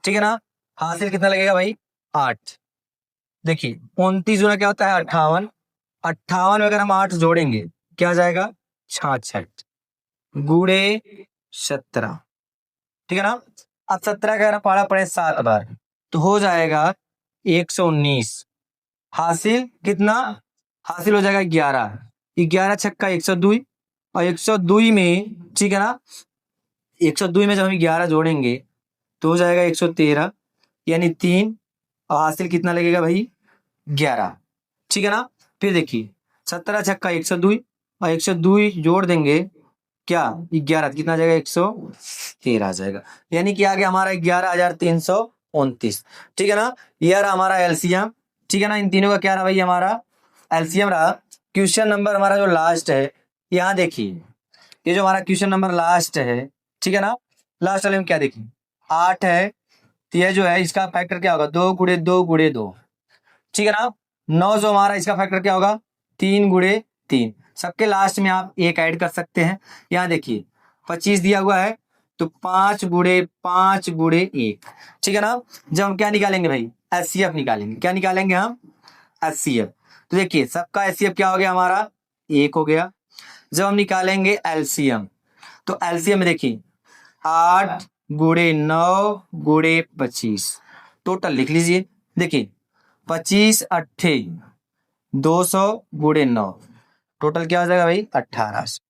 ठीक है ना। हासिल कितना लगेगा भाई, 8। देखिए 29 गुना क्या होता है, 58, 58 में अगर हम 8 जोड़ेंगे क्या आ जाएगा, 66 गुणे 17, ठीक है ना। अब 17 का अगर पारा पड़े 7 बार तो हो जाएगा 119। हासिल कितना, हासिल हो जाएगा 11, 11 छक्का 102, और 102 में, ठीक है ना, 102 में जब हम 11 जोड़ेंगे तो हो जाएगा 113, यानी 3, और हासिल कितना लगेगा भाई, 11, ठीक है ना। फिर देखिए 17 छक्का 102, और 102 जोड़ देंगे क्या, 11, कितना आ जाएगा, 113 आ जाएगा, यानी कि आ गया हमारा 11,329, ठीक है ना। यह रहा हमारा एलसीएम, ठीक है ना। इन तीनों का क्या रहा भाई, हमारा एलसीएम रहा। क्वेश्चन नंबर हमारा जो लास्ट है, यहाँ देखिए ये जो हमारा क्वेश्चन नंबर लास्ट है, ठीक है ना, लास्ट वाले में क्या देखिए 8 है, तो यह जो है इसका फैक्टर क्या होगा, 2 गुणे 2 गुणे 2, ठीक है ना। 9 जो हमारा इसका फैक्टर क्या होगा, 3 गुणे 3। सबके लास्ट में आप 1 ऐड कर सकते हैं। यहाँ देखिए 25 दिया हुआ है, तो 5 गुणे 5 गुणे 1, ठीक है ना। जब हम क्या निकालेंगे भाई, एचसीएफ निकालेंगे, क्या निकालेंगे हम, एचसीएफ। तो देखिए सबका एचसीएफ क्या हो गया हमारा, 1 हो गया। जब हम निकालेंगे एलसीएम, तो एलसीएम में देखिए 8 गुणे 9 गुणे 25, टोटल लिख लीजिए। देखिए 25 अट्ठे 200 गुणे 9, टोटल क्या हो जाएगा भाई, 1800।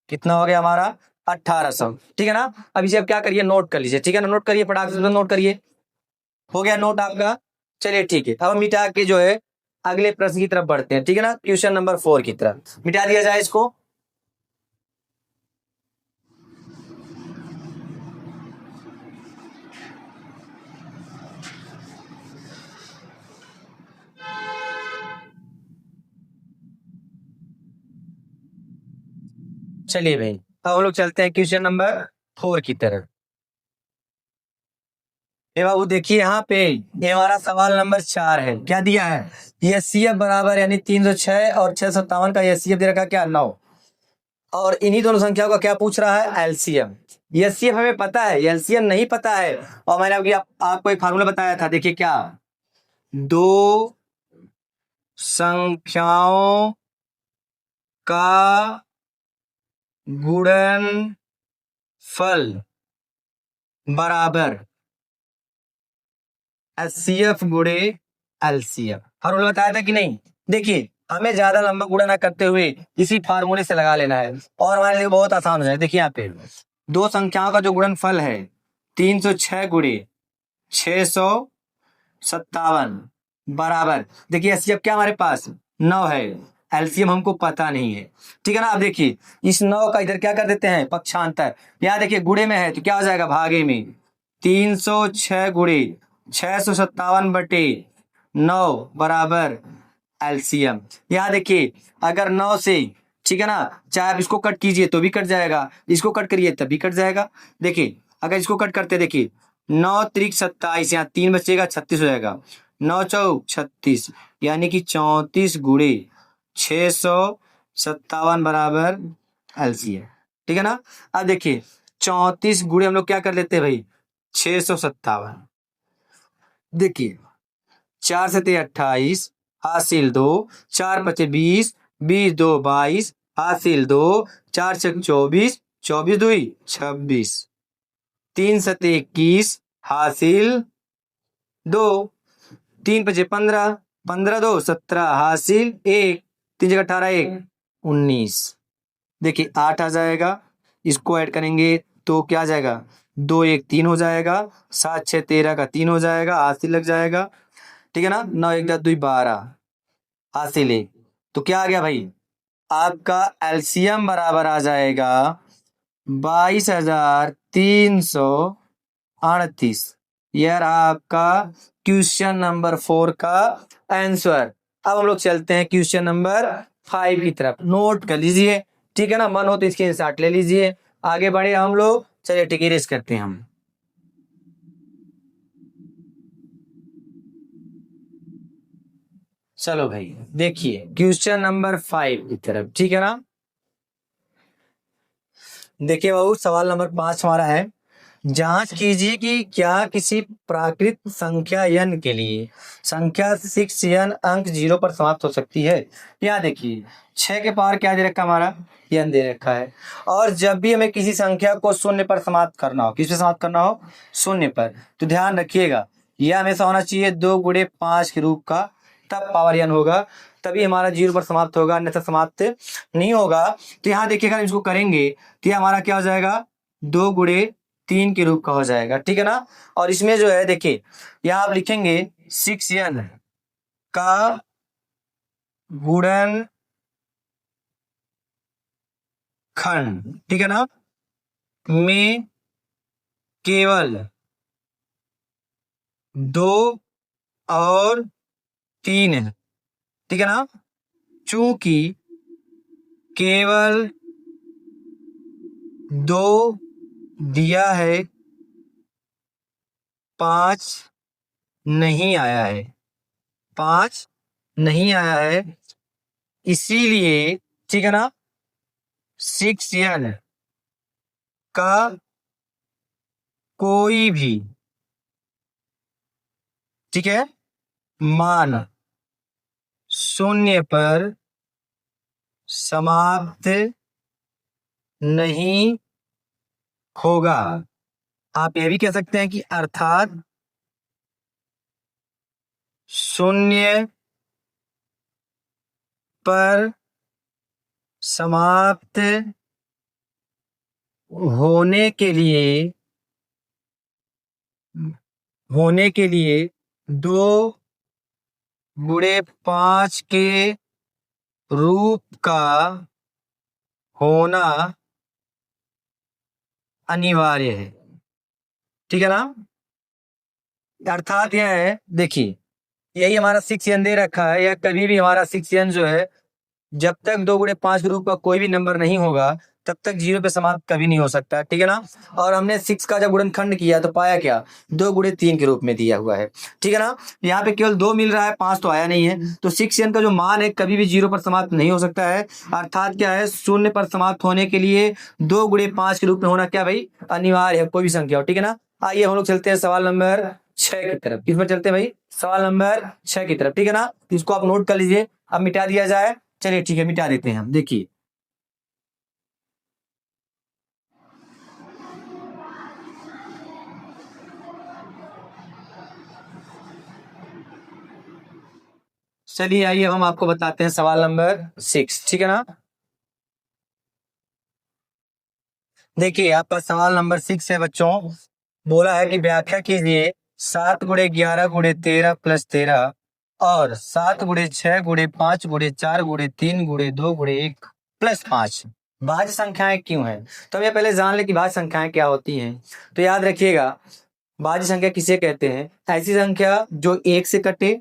कितना हो गया हमारा, 1800, ठीक है ना। अब इसे अब क्या करिए, नोट कर लीजिए, ठीक है ना, नोट करिए फटाक से नोट करिए। हो गया नोट आपका, चलिए ठीक है। अब हम मिटा के जो है अगले प्रश्न की तरफ बढ़ते हैं, ठीक है ना, क्वेश्चन नंबर 4 की तरफ मिटा दिया जाए इसको। चलिए भाई अब हम लोग चलते हैं क्वेश्चन नंबर 4 की तरफ। ये बाबू देखिए यहाँ पे ये हमारा सवाल नंबर 4 है, क्या दिया है, एचसीएफ बराबर यानी 306 और 657 का एचसीएफ दे रखा क्या, 9, और इन्हीं दोनों संख्याओं का क्या पूछ रहा है, एलसीएम। एचसीएफ हमें पता है, एलसीएम नहीं पता है, और मैंने आपको एक फार्मूला बताया था, देखिए क्या, दो संख्याओं का गुणनफल बराबर एचसीएफ गुणे एलसीएम। हर रोज बताया था कि नहीं? देखिए, हमें ज्यादा लंबा गुणा ना करते हुए इसी फार्मूले से लगा लेना है और हमारे लिए बहुत आसान हो जाए। देखिए यहाँ पे दो संख्याओं का जो गुणनफल है 306 गुणे 657 बराबर, देखिए एचसीएफ क्या हमारे पास 9 है, एलसीएम हमको पता नहीं है। ठीक है ना? अब देखिए इस 9 का इधर क्या कर देते हैं, पक्षांतर। यहाँ देखिए गुणे में है तो क्या हो जाएगा, भागे में। 306 गुणे 657 बटे 9 बराबर एलसीएम। यहाँ देखिए अगर 9 से, ठीक है ना, चाहे आप इसको कट कीजिए तो भी कट जाएगा, इसको कट करिए तब भी कट जाएगा। देखिए अगर इसको कट करते, देखिए 9 त्रिक 27, यहाँ 3 बचेगा 36 हो जाएगा, 9 चौक 36, यानी कि 34 गुणे 657 बराबर एलसीएम। ठीक है ना? अब देखिए 34 गुणे हम लोग क्या कर लेते हैं भाई, 657। देखिए 4 सते 28, हासिल 2, 4 पचे 20, 20 2 22, हासिल 2, 4 छक 24, 24 दुई 26, 3 सते 21, हासिल 2, 3 पचे 15, 15 2 17, हासिल 1, 3 जगह 18 1 19। देखिए 8 आ जाएगा, इसको ऐड करेंगे तो क्या आ जाएगा, 2 1 3 हो जाएगा, 7 6 13 का 3 हो जाएगा, हासिल लग जाएगा। ठीक है ना? 9 1 10 2 12, हासिल 1, तो क्या आ गया भाई, आपका एलसीएम बराबर आ जाएगा 22,338। यह रहा आपका क्वेश्चन नंबर 4 का आंसर। अब हम लोग चलते हैं क्वेश्चन नंबर 5 की तरफ, नोट कर लीजिए। ठीक है ना? मन हो तो इसके स्क्रीनशॉट ले लीजिए। आगे बढ़े हम लोग, चलिए ठीक है, रेस करते हैं हम। चलो भाई देखिए क्वेश्चन नंबर 5 की तरफ। ठीक है ना? देखिए बाबू, सवाल नंबर 5 हमारा है, जांच कीजिए कि क्या किसी प्राकृत संख्या n के लिए संख्या 6n अंक 0 पर समाप्त हो सकती है। यहाँ देखिए 6 के पावर क्या दे रखा है, हमारा n दे रखा है। और जब भी हमें किसी संख्या को शून्य पर समाप्त करना हो, किस पे समाप्त करना हो, शून्य पर, तो ध्यान रखिएगा यह हमेशा होना चाहिए 2 गुणे 5 के रूप का, तब पावर n होगा, तभी हमारा 0 पर समाप्त होगा, अन्यथा समाप्त नहीं होगा। तो यहाँ देखिएगा इसको करेंगे तो हमारा क्या हो जाएगा, 2 गुणे 3 के रूप का हो जाएगा। ठीक है ना? और इसमें जो है देखिए यहाँ आप लिखेंगे 6n का गुणन खंड, ठीक है ना, में केवल 2 और 3 है। ठीक है ना? चूंकि केवल 2 दिया है, 5 नहीं आया है, 5 नहीं आया है, इसीलिए, ठीक है ना, 6n का कोई भी, ठीक है, मान शून्य पर समाप्त नहीं होगा। आप यह भी कह सकते हैं कि अर्थात शून्य पर समाप्त होने के लिए 2 गुणे 5 के रूप का होना अनिवार्य है। ठीक है ना? अर्थात यह है, देखिए यही हमारा 6n दे रखा है, या कभी भी हमारा 6n जो है, जब तक 2 गुणे 5 के रूप का कोई भी नंबर नहीं होगा तब तक 0 पे समाप्त कभी नहीं हो सकता। ठीक है ना? और हमने 6 का जब गुणनखंड किया तो पाया क्या, 2 गुणे 3 के रूप में दिया हुआ है। ठीक है ना? यहाँ पे केवल 2 मिल रहा है, 5 तो आया नहीं है, तो 6n का जो मान है कभी भी 0 पर समाप्त नहीं हो सकता है। अर्थात क्या है, शून्य पर समाप्त होने के लिए 2 गुणे 5 के रूप में होना क्या भाई, अनिवार्य है, कोई भी संख्या हो। ठीक है ना? आइए हम लोग चलते हैं सवाल नंबर 6 की तरफ। किस पर चलते हैं भाई, सवाल नंबर 6 की तरफ। ठीक है ना? इसको आप नोट कर लीजिए। अब मिटा दिया जाए, चलिए ठीक है मिटा देते हैं हम। देखिए चलिए आइए हम आपको बताते हैं सवाल नंबर 6, ठीक है ना। देखिए आपका सवाल नंबर 6 है बच्चों। बोला है कि व्याख्या कीजिए 7 × 11 × 13 + 13 और 7 × 6 × 5 × 4 × 3 × 2 × 1 + 5 भाज्य संख्याएं क्यों हैं। तो हम ये पहले जान ले कि भाज्य संख्याएं क्या होती हैं। तो याद रखिएगा, भाज्य संख्या किसे कहते हैं, ऐसी संख्या जो एक से कटे,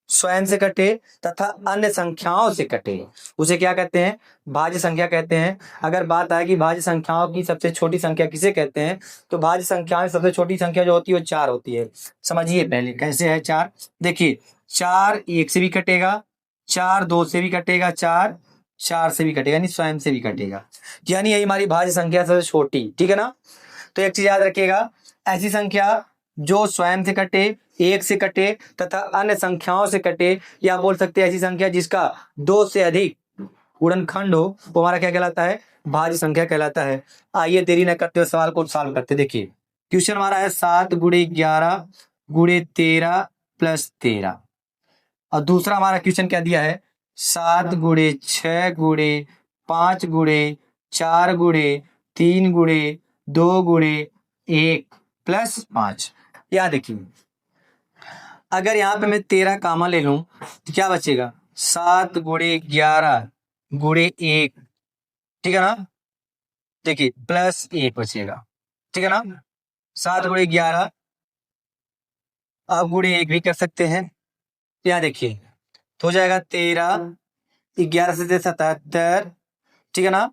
स्वयं से कटे तथा अन्य संख्याओं से कटे, उसे क्या कहते हैं, भाज्य संख्या कहते हैं। अगर बात आए कि भाज्य संख्याओं की सबसे छोटी संख्या किसे कहते हैं, तो भाज्य संख्या में सबसे छोटी संख्या जो होती है वो 4 होती है। समझिए पहले कैसे है 4। देखिए 4 1 से भी कटेगा, 4 2 से भी कटेगा, 4 4 से भी कटेगा, यानी स्वयं से भी कटेगा, यानी यही हमारी भाज्य संख्या सबसे छोटी, ठीक है ना। तो एक चीज याद रखिएगा, ऐसी संख्या जो स्वयं से कटे, एक से कटे तथा अन्य संख्याओं से कटे, या बोल सकते हैं ऐसी संख्या जिसका 2 से अधिक गुणनखंड हो, वो हमारा क्या कहलाता है, भाज्य संख्या कहलाता है। आइए देरी न करते हुए सवाल को सॉल्व करते। देखिए क्वेश्चन हमारा है 7 × 11 × 13 + 13 और दूसरा हमारा क्वेश्चन क्या दिया है, 7 × 6 × 5 × 3 × 2 × 1 + 5। या देखिए अगर यहाँ पे मैं 13 कामा ले लूं तो क्या बचेगा, 7 × 11 × 1, ठीक है ना। देखिए +1 बचेगा, ठीक है ना। 7 × 11 आप ×1 भी कर सकते हैं। यहाँ देखिए तो हो जाएगा 13, 11 से 77, ठीक है ना,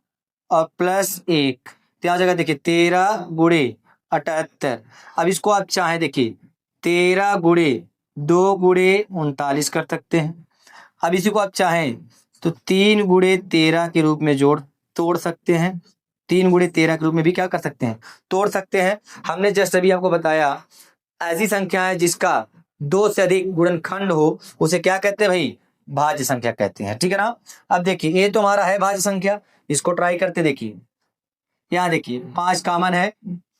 और +1 तो यहाँ जगह देखिए 13 × 78। अब इसको आप चाहें देखिए 13 × 2 × 39 कर सकते हैं। अब इसी को आप चाहें तो 3 × 13 के रूप में तोड़ सकते हैं, 3 × 13 के रूप में भी क्या कर सकते हैं, तोड़ सकते हैं। हमने जस्ट अभी आपको बताया ऐसी संख्या है जिसका 2 से अधिक गुणनखंड हो, उसे क्या कहते हैं भाई, भाज्य संख्या कहते हैं, ठीक है ना। अब देखिए ये तो हमारा है भाज्य संख्या, इसको ट्राई करते देखिए। यहाँ देखिए 5 कॉमन है,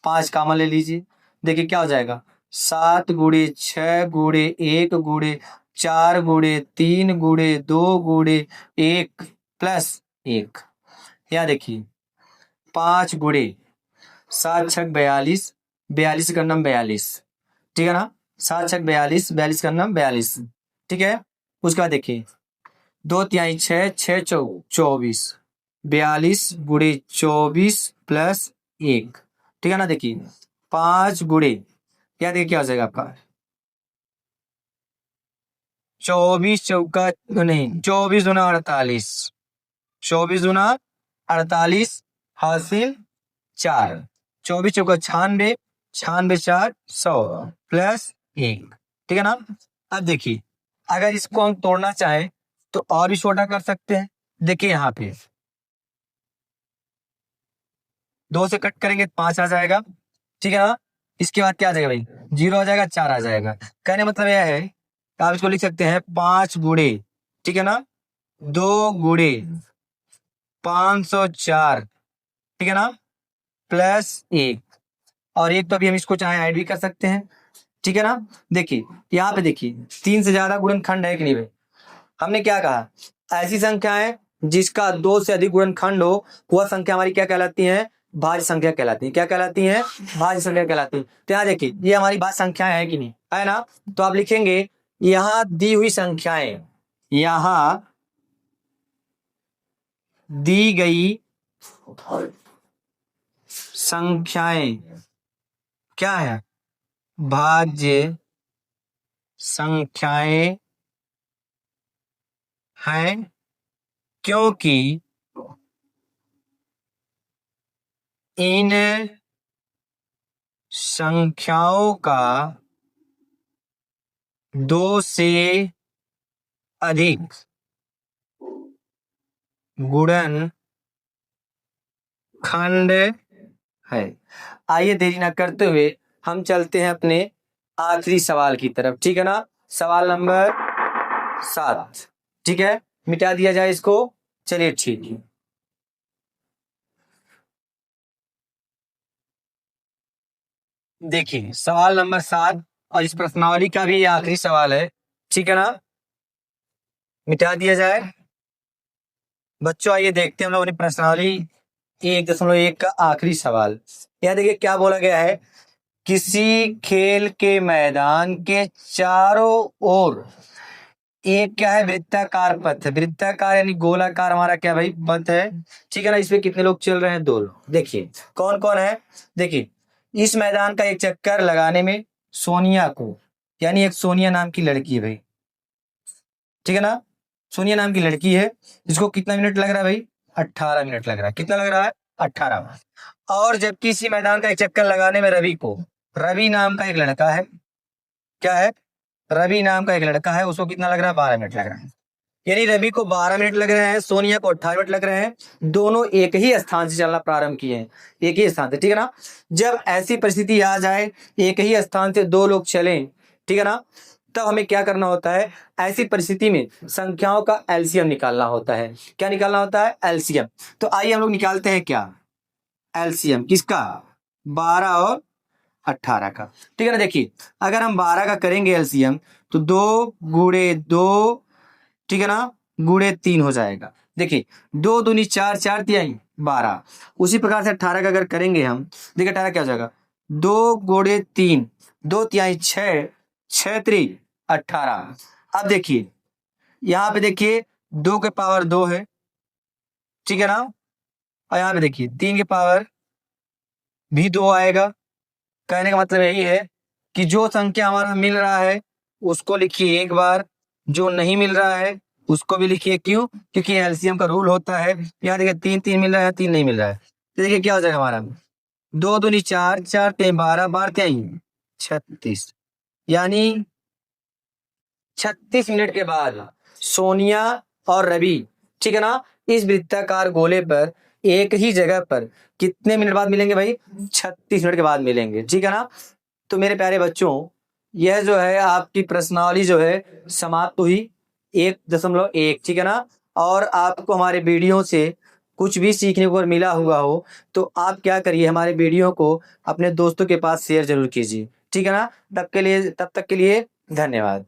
5 कॉमन ले लीजिए। देखिए क्या हो जाएगा, 7 × 6 × 1 × 4 × 3 × 2 × 1 + 1। यहाँ देखिए 5 × 7 × 6 = 42, 42 का नाम 42, ठीक है ना। 7 × 6 = 42, 42 का नाम 42, ठीक है। उसके बाद देखिए 2 तिहाई 6, 6 चौ 24, 42 × 24 + 1, ठीक है ना। देखिए 5 गुणे, क्या देखिए क्या हो जाएगा आपका, 24 चौका नहीं 24 दूना 48, 24 दूना 48 हासिल 4, 24 चौका 96, 96 4 100 +1, ठीक है ना। अब देखिए अगर इसको हम तोड़ना चाहें तो और भी छोटा कर सकते हैं। देखिए यहाँ पे 2 से कट करेंगे 5 आ जाएगा, ठीक है ना। इसके बाद क्या आ जाएगा भाई, 0 आ जाएगा, 4 आ जाएगा। कहने मतलब यह है कि आप इसको लिख सकते हैं 5 गुणे, ठीक है ना, 2 गुणे 504, ठीक है ना, +1, और एक तो अभी हम इसको चाहे ऐड भी कर सकते हैं, ठीक है ना। देखिए यहाँ पे देखिए 3 से ज्यादा गुणनखंड है कि नहीं भाई, हमने क्या कहा, ऐसी संख्याएं जिसका 2 से अधिक गुणनखंड हो वह संख्या हमारी क्या कहलाती है, भाज्य संख्या कहलाती है। क्या कहलाती है, भाज्य संख्या कहलाती है। तो यहाँ देखिए ये हमारी भाज्य संख्याएं है कि नहीं, है ना। तो आप लिखेंगे यहाँ दी हुई संख्याएं, यहाँ दी गई संख्याएं क्या है, भाज्य संख्याएं हैं, क्योंकि इन संख्याओं का 2 से अधिक गुणनखंड है। आइए देरी न करते हुए हम चलते हैं अपने आखिरी सवाल की तरफ, ठीक है ना। सवाल नंबर 7, ठीक है, मिटा दिया जाए इसको। चलिए ठीक है, देखिए सवाल नंबर 7 और इस प्रश्नावली का भी ये आखिरी सवाल है, ठीक है ना। मिटा दिया जाए। बच्चों आइए देखते हैं हम लोग अपनी प्रश्नावली 1.1 का आखिरी सवाल। यहाँ देखिए क्या बोला गया है, किसी खेल के मैदान के चारों ओर एक क्या है, वृत्ताकार पथ है। वृत्ताकार यानी गोलाकार हमारा क्या भाई, पथ है। ठीक है ना। इसमें कितने लोग चल रहे हैं, 2 लोग। देखिए कौन कौन है। देखिए इस मैदान का एक चक्कर लगाने में सोनिया को, यानी एक सोनिया नाम की लड़की है भाई, ठीक है ना। सोनिया नाम की लड़की है, इसको कितना मिनट लग रहा है भाई, 18 मिनट लग रहा है। कितना लग रहा है, 18। और जबकि इसी मैदान का एक चक्कर लगाने में रवि को, रवि नाम का एक लड़का है, क्या है, रवि नाम का एक लड़का है, उसको कितना लग रहा है, 12 मिनट लग रहा है। यानी रवि को 12 मिनट लग रहे हैं, सोनिया को 18 मिनट लग रहे हैं। दोनों एक ही स्थान से चलना प्रारंभ किए हैं, एक ही स्थान से, ठीक है ना। जब ऐसी परिस्थिति आ जाए, एक ही स्थान से 2 लोग चलें, ठीक है ना, तब हमें क्या करना होता है, ऐसी परिस्थिति में संख्याओं का एलसीएम निकालना होता है। क्या निकालना होता है, एलसीएम। तो आइए हम लोग निकालते हैं क्या, एलसीएम किसका, 12 और 18 का। ठीक है ना। देखिए अगर हम 12 का करेंगे एलसीएम तो 2 गुणे 2, ठीक है ना, गुणे 3 हो जाएगा। देखिए 2 दूनी 4, 4 तिहाई 12। उसी प्रकार से 18 का अगर करेंगे हम, देखिए 18 क्या हो जाएगा, 2 गुणे 3, 2 तिहाई 6, 6 3 18। अब देखिए यहाँ पे देखिए 2 के पावर 2 है, ठीक है ना। और यहाँ पे देखिए 3 के पावर भी 2 आएगा। कहने का मतलब यही है कि जो संख्या हमारा मिल रहा है उसको लिखिए एक बार, जो नहीं मिल रहा है उसको भी लिखिए। क्यों, क्योंकि एलसीएम का रूल होता है। यहाँ देखिए 3 3 मिल रहा है, 3 नहीं मिल रहा है। तो देखिए क्या हो जाएगा हमारा, 2 दूनी 4, 4 3 12, 12 3 36। यानी 36 मिनट के बाद सोनिया और रवि, ठीक है ना, इस वृत्ताकार गोले पर एक ही जगह पर कितने मिनट बाद मिलेंगे भाई, 36 मिनट के बाद मिलेंगे, ठीक है ना। तो मेरे प्यारे बच्चों, यह जो है आपकी प्रश्नावली जो है समाप्त हुई 1.1, ठीक है ना। और आपको हमारे वीडियो से कुछ भी सीखने को मिला हुआ हो तो आप क्या करिए, हमारे वीडियो को अपने दोस्तों के पास शेयर जरूर कीजिए, ठीक है ना। तब तक के लिए धन्यवाद।